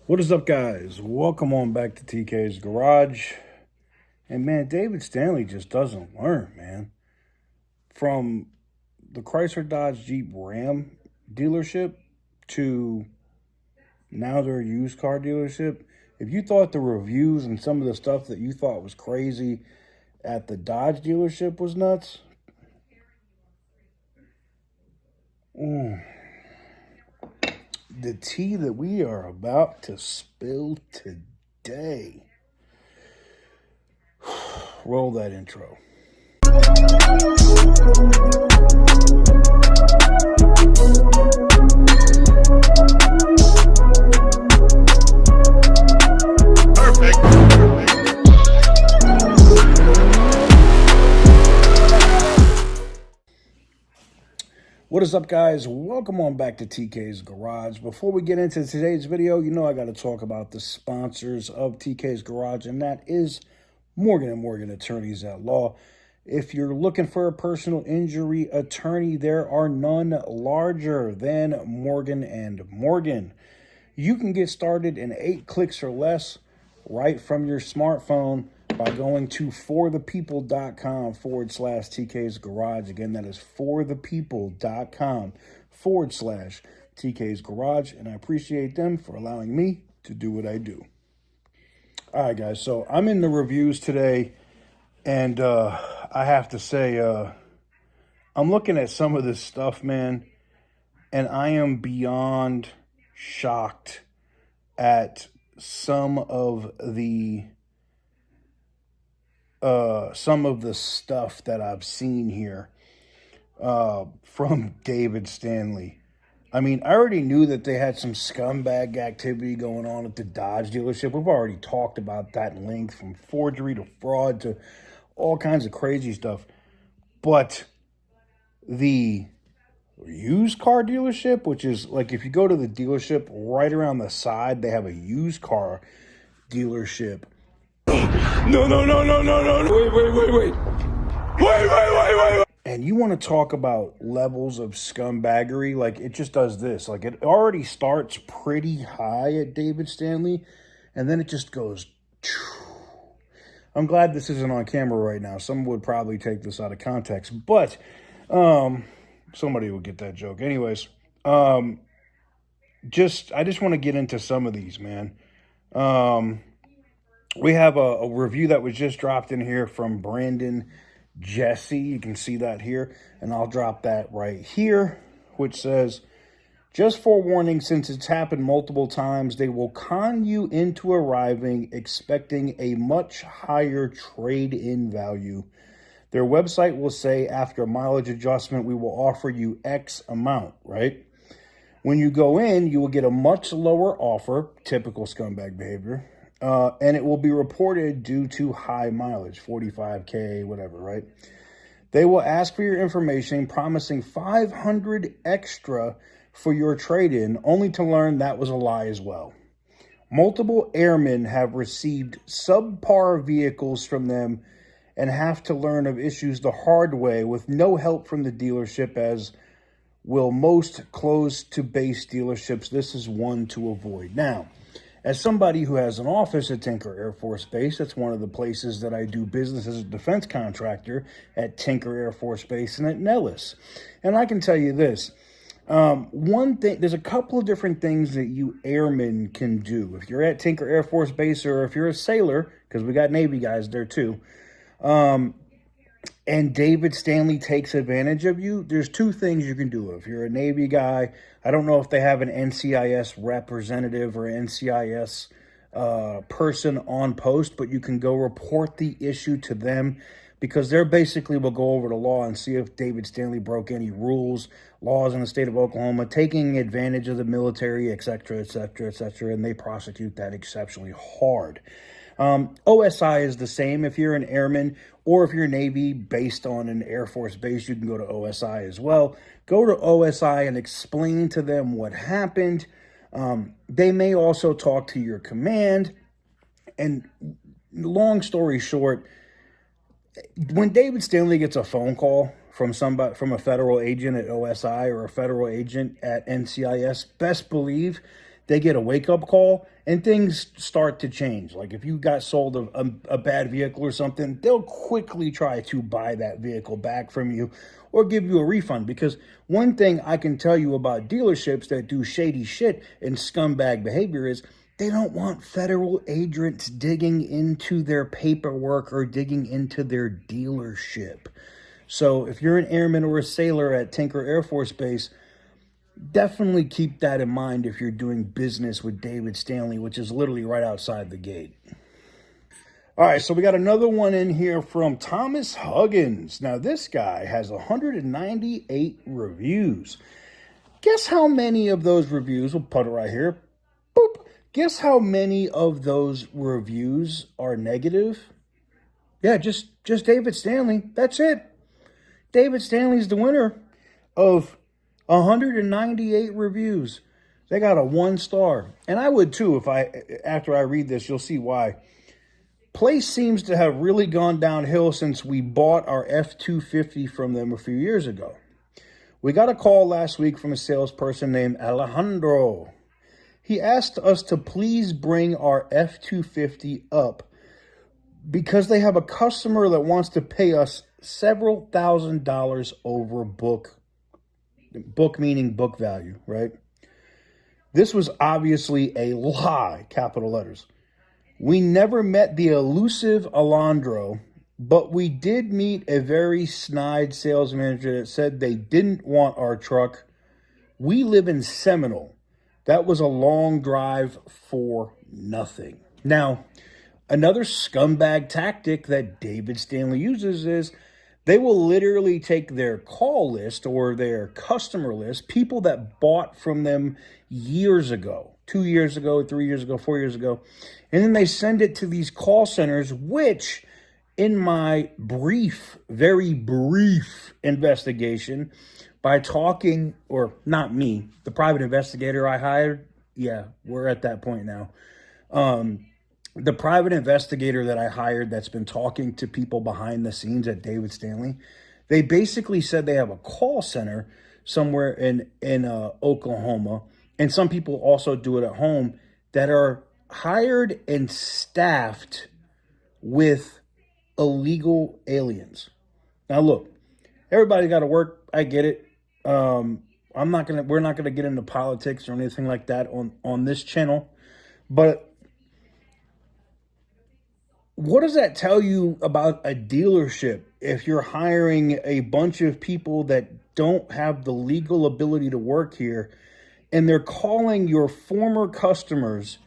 What is up, guys? Welcome on back to TK's Garage. And man, David Stanley just doesn't learn, man. From the Chrysler Dodge Jeep Ram dealership to now their used car dealership. If you thought the reviews and some of the stuff that you thought was crazy at the Dodge dealership was nuts, the tea that we are about to spill today. Roll that intro. What is up, guys? Welcome on back to TK's Garage. Before we get into today's video, you know I got to talk about the sponsors of TK's Garage, and that is Morgan & Morgan Attorneys at Law. If you're looking for a personal injury attorney, there are none larger than Morgan & Morgan. You can get started in 8 clicks or less right from your smartphone by going to forthepeople.com/TK's Garage. Again, that is forthepeople.com/TK's Garage. And I appreciate them for allowing me to do what I do. All right, guys. So I'm in the reviews today. And I have to say, I'm looking at some of this stuff, man. And I am beyond shocked at some of the stuff that I've seen here from David Stanley. I mean, I already knew that they had some scumbag activity going on at the Dodge dealership. We've already talked about that in length, from forgery to fraud to all kinds of crazy stuff. But the used car dealership, which is like if you go to the dealership, right around the side, they have a used car dealership. No. Wait. And you want to talk about levels of scumbaggery, like it just does this. Like it already starts pretty high at David Stanley, and then it just goes. I'm glad this isn't on camera right now. Someone would probably take this out of context, but somebody would get that joke. Anyways, I just want to get into some of these, man. We have a review that was just dropped in here from Brandon Jesse. You can see that here, and I'll drop that right here, which says, just forewarning, since it's happened multiple times, they will con you into arriving expecting a much higher trade-in value. Their website will say, after mileage adjustment, we will offer you X amount, right? When you go in, you will get a much lower offer, typical scumbag behavior, and it will be reported due to high mileage, 45K, whatever, right? They will ask for your information, promising $500 extra for your trade-in, only to learn that was a lie as well. Multiple airmen have received subpar vehicles from them and have to learn of issues the hard way with no help from the dealership, as will most close-to-base dealerships. This is one to avoid. Now, as somebody who has an office at Tinker Air Force Base, that's one of the places that I do business as a defense contractor, at Tinker Air Force Base and at Nellis. And I can tell you this, one thing, there's a couple of different things that you airmen can do. If you're at Tinker Air Force Base, or if you're a sailor, because we got Navy guys there too, and David Stanley takes advantage of you, there's two things you can do. If you're a Navy guy, I don't know if they have an NCIS representative or NCIS person on post, but you can go report the issue to them, because they're basically will go over the law and see if David Stanley broke any rules, laws in the state of Oklahoma, taking advantage of the military, et cetera, and they prosecute that exceptionally hard. OSI is the same. If you're an airman or if you're Navy based on an Air Force base, you can go to OSI as well. Go to OSI and explain to them what happened. They may also talk to your command. And long story short, when David Stanley gets a phone call from a federal agent at OSI or a federal agent at NCIS, best believe they get a wake-up call and things start to change. Like if you got sold a bad vehicle or something, they'll quickly try to buy that vehicle back from you or give you a refund. Because one thing I can tell you about dealerships that do shady shit and scumbag behavior is they don't want federal agents digging into their paperwork or digging into their dealership. So if you're an airman or a sailor at Tinker Air Force Base, definitely keep that in mind if you're doing business with David Stanley, which is literally right outside the gate. All right, so we got another one in here from Thomas Huggins. Now, this guy has 198 reviews. Guess how many of those reviews, we'll put it right here, boop. Guess how many of those reviews are negative? Yeah, just David Stanley. That's it. David Stanley's the winner of 198 reviews. They got a 1 star. And I would too after I read this, you'll see why. Place seems to have really gone downhill since we bought our F-250 from them a few years ago. We got a call last week from a salesperson named Alejandro. He asked us to please bring our F-250 up because they have a customer that wants to pay us several $1,000s over book meaning book value, right? This was obviously a lie, capital letters. We never met the elusive Alejandro, but we did meet a very snide sales manager that said they didn't want our truck. We live in Seminole. That was a long drive for nothing. Now, another scumbag tactic that David Stanley uses is they will literally take their call list or their customer list, people that bought from them years ago, 2 years ago, 3 years ago, 4 years ago, and then they send it to these call centers, which in my very brief investigation, by talking, or not me, the private investigator I hired, yeah, we're at that point now. The private investigator that I hired that's been talking to people behind the scenes at David Stanley, they basically said they have a call center somewhere in Oklahoma, and some people also do it at home, that are hired and staffed with illegal aliens. Now look, everybody got to work. I get it. We're not gonna get into politics or anything like that on this channel, but what does that tell you about a dealership if you're hiring a bunch of people that don't have the legal ability to work here, and they're calling your former customers,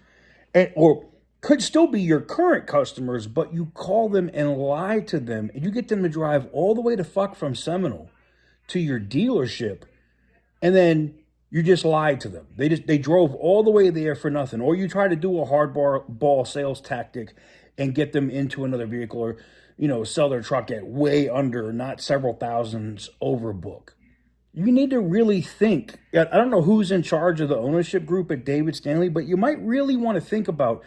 or could still be your current customers, but you call them and lie to them, and you get them to drive all the way to fuck from Seminole to your dealership, and then you just lied to them. They drove all the way there for nothing, or you try to do a hardball sales tactic and get them into another vehicle, or sell their truck at way under, not several thousands over book. You need to really think. I don't know who's in charge of the ownership group at David Stanley, but you might really want to think about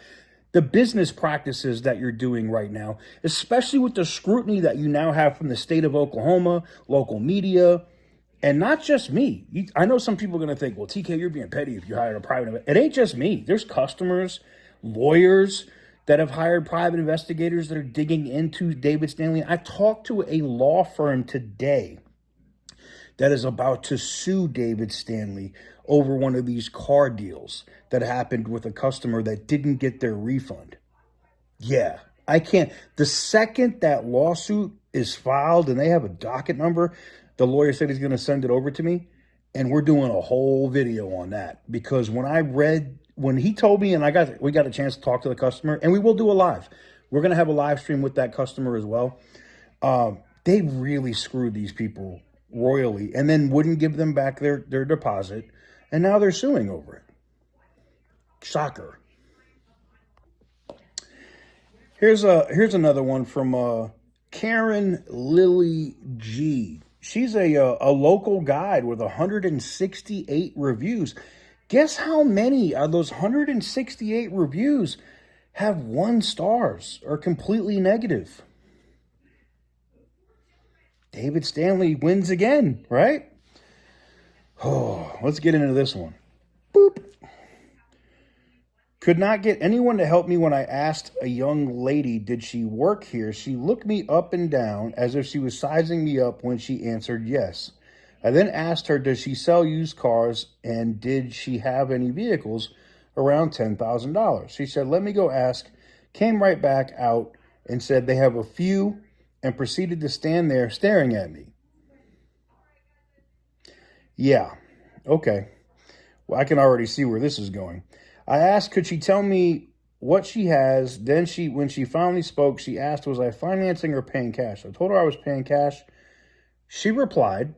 the business practices that you're doing right now, especially with the scrutiny that you now have from the state of Oklahoma, local media, and not just me. I know some people are going to think, well, TK, you're being petty if you hired a private. It ain't just me. There's customers, lawyers that have hired private investigators that are digging into David Stanley. I talked to a law firm today that is about to sue David Stanley over one of these car deals that happened with a customer that didn't get their refund. Yeah, I can't. The second that lawsuit is filed and they have a docket number, the lawyer said he's going to send it over to me, and we're doing a whole video on that. Because when he told me, and we got a chance to talk to the customer, and we will do a live. We're going to have a live stream with that customer as well. They really screwed these people royally, and then wouldn't give them back their deposit, and now they're suing over it. Shocker. Here's another one from Karen Lily G. She's a local guide with 168 reviews. Guess how many of those 168 reviews have 1 stars or completely negative? David Stanley wins again, right? Oh, let's get into this one. Boop. Could not get anyone to help me when I asked a young lady, did she work here? She looked me up and down as if she was sizing me up when she answered yes. I then asked her, does she sell used cars and did she have any vehicles around $10,000? She said, let me go ask, came right back out and said they have a few and proceeded to stand there staring at me. Yeah, okay. Well, I can already see where this is going. I asked, could she tell me what she has? Then when she finally spoke, she asked, was I financing or paying cash? I told her I was paying cash. She replied,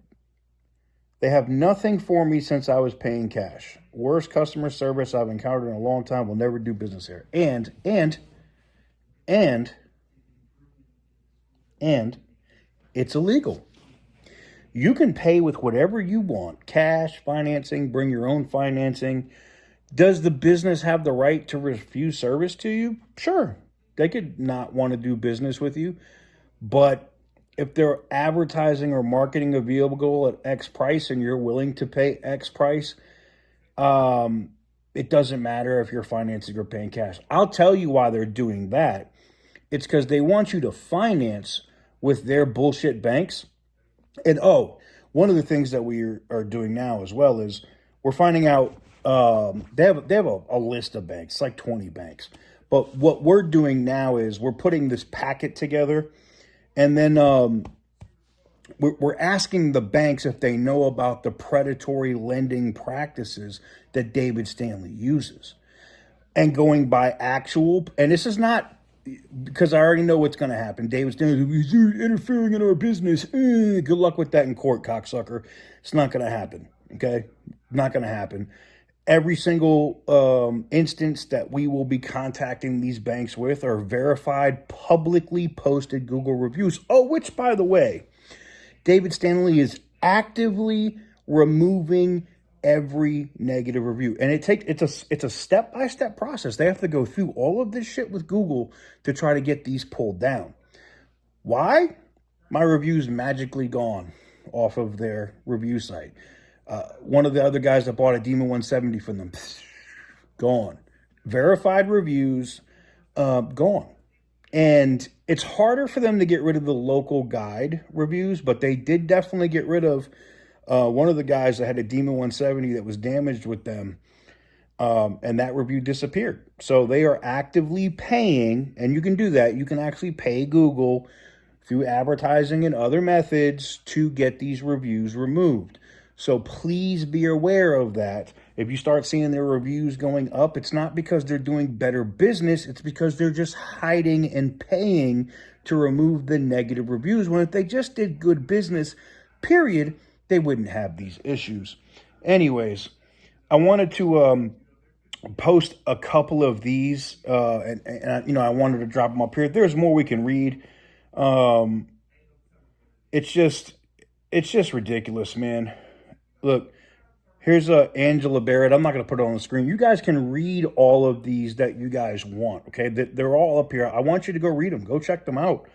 they have nothing for me since I was paying cash. Worst customer service I've encountered in a long time. Will never do business here. And it's illegal. You can pay with whatever you want. Cash, financing, bring your own financing. Does the business have the right to refuse service to you? Sure. They could not want to do business with you. But if they're advertising or marketing a vehicle at X price and you're willing to pay X price, it doesn't matter if you're financing or paying cash. I'll tell you why they're doing that. It's because they want you to finance with their bullshit banks. And one of the things that we are doing now as well is we're finding out they have a list of banks, like 20 banks. But what we're doing now is we're putting this packet together, and then we're asking the banks if they know about the predatory lending practices that David Stanley uses, and going by actual. And this is not because I already know what's going to happen. David Stanley, you're interfering in our business. Good luck with that in court, cocksucker. It's not going to happen. Okay, not going to happen. Every single instance that we will be contacting these banks with are verified, publicly posted Google reviews. Oh, which, by the way, David Stanley is actively removing every negative review. And it's a step-by-step process. They have to go through all of this shit with Google to try to get these pulled down. Why? My review's magically gone off of their review site. One of the other guys that bought a Demon 170 from them, gone. Verified reviews, gone. And it's harder for them to get rid of the local guide reviews, but they did definitely get rid of one of the guys that had a Demon 170 that was damaged with them, and that review disappeared. So they are actively paying, and you can do that. You can actually pay Google through advertising and other methods to get these reviews removed. So please be aware of that. If you start seeing their reviews going up, it's not because they're doing better business. It's because they're just hiding and paying to remove the negative reviews. When if they just did good business, period, they wouldn't have these issues. Anyways, I wanted to post a couple of these, and I wanted to drop them up here. There's more we can read. It's just ridiculous, man. Look, here's Angela Barrett. I'm not going to put it on the screen. You guys can read all of these that you guys want, okay? They're all up here. I want you to go read them. Go check them out.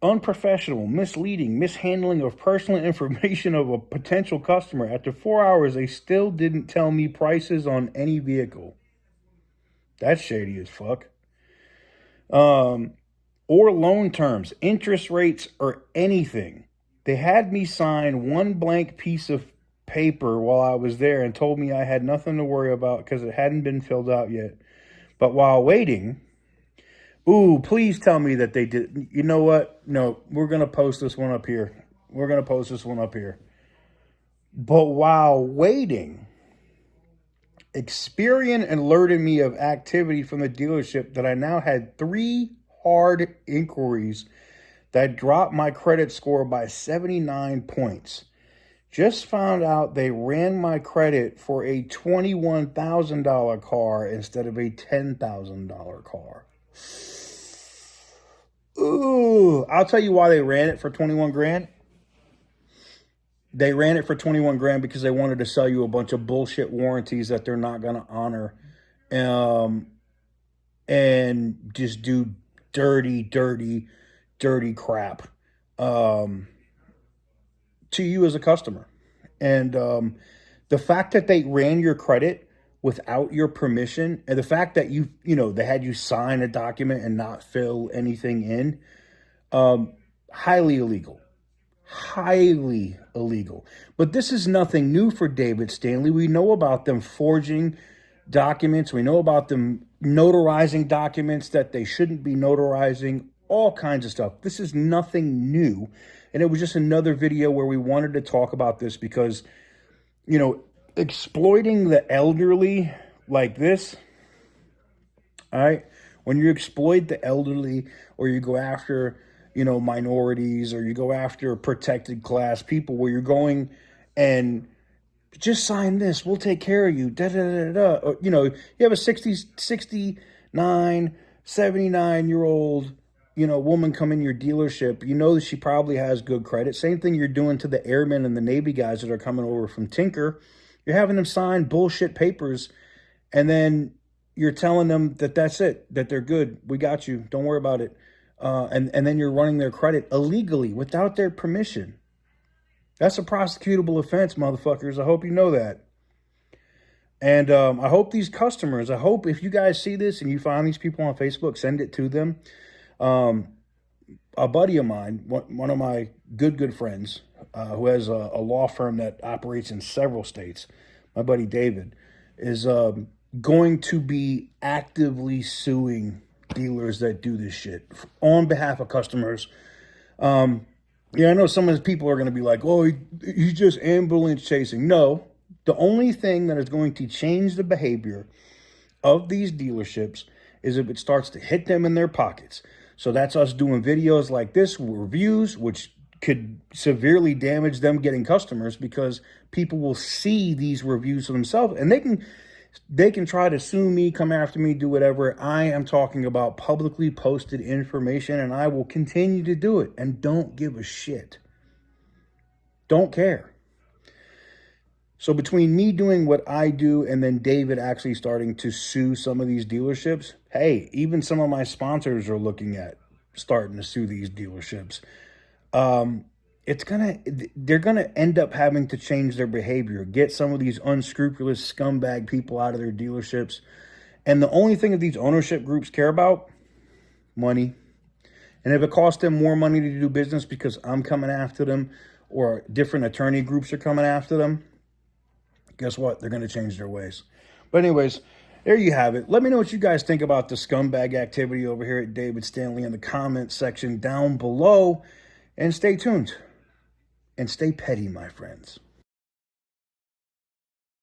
Unprofessional, misleading, mishandling of personal information of a potential customer. After 4 hours, they still didn't tell me prices on any vehicle. That's shady as fuck. Or loan terms, interest rates, or anything. They had me sign one blank piece of paper while I was there and told me I had nothing to worry about because it hadn't been filled out yet. But while waiting, please tell me that they did. You know what? No, we're going to post this one up here. But while waiting, Experian alerted me of activity from the dealership that I now had 3 hard inquiries that dropped my credit score by 79 points. Just found out they ran my credit for a $21,000 car instead of a $10,000 car. I'll tell you why they ran it for 21 grand. They ran it for 21 grand because they wanted to sell you a bunch of bullshit warranties that they're not going to honor. And just do dirty crap to you as a customer. And the fact that they ran your credit without your permission. And the fact that they had you sign a document and not fill anything in, highly illegal. Highly illegal. But this is nothing new for David Stanley. We know about them forging documents. We know about them notarizing documents that they shouldn't be notarizing, all kinds of stuff. This is nothing new. And it was just another video where we wanted to talk about this because, exploiting the elderly like this, all right, when you exploit the elderly or you go after, minorities, or you go after protected class people, where you're going and just sign this, we'll take care of you, da da da da. Or, you have a 69, 79-year-old, woman come in your dealership. You know that she probably has good credit. Same thing you're doing to the airmen and the Navy guys that are coming over from Tinker. You're having them sign bullshit papers, and then you're telling them that that's it, that they're good. We got you. Don't worry about it. And then you're running their credit illegally without their permission. That's a prosecutable offense, motherfuckers. I hope you know that. And I hope these customers, if you guys see this and you find these people on Facebook, send it to them. A buddy of mine, one of my good friends, who has a law firm that operates in several states, my buddy David, is going to be actively suing dealers that do this shit on behalf of customers. I know some of the people are going to be like, oh, he's just ambulance chasing. No, the only thing that is going to change the behavior of these dealerships is if it starts to hit them in their pockets. So that's us doing videos like this, reviews, which could severely damage them getting customers, because people will see these reviews for themselves, and they can try to sue me, come after me, do whatever. I am talking about publicly posted information, and I will continue to do it and don't give a shit. Don't care. So between me doing what I do and then David actually starting to sue some of these dealerships, hey, even some of my sponsors are looking at starting to sue these dealerships. They're gonna end up having to change their behavior, get some of these unscrupulous scumbag people out of their dealerships. And the only thing that these ownership groups care about, money. And if it costs them more money to do business because I'm coming after them, or different attorney groups are coming after them, guess what? They're going to change their ways. But anyways, there you have it. Let me know what you guys think about the scumbag activity over here at David Stanley in the comment section down below. And stay tuned. And stay petty, my friends.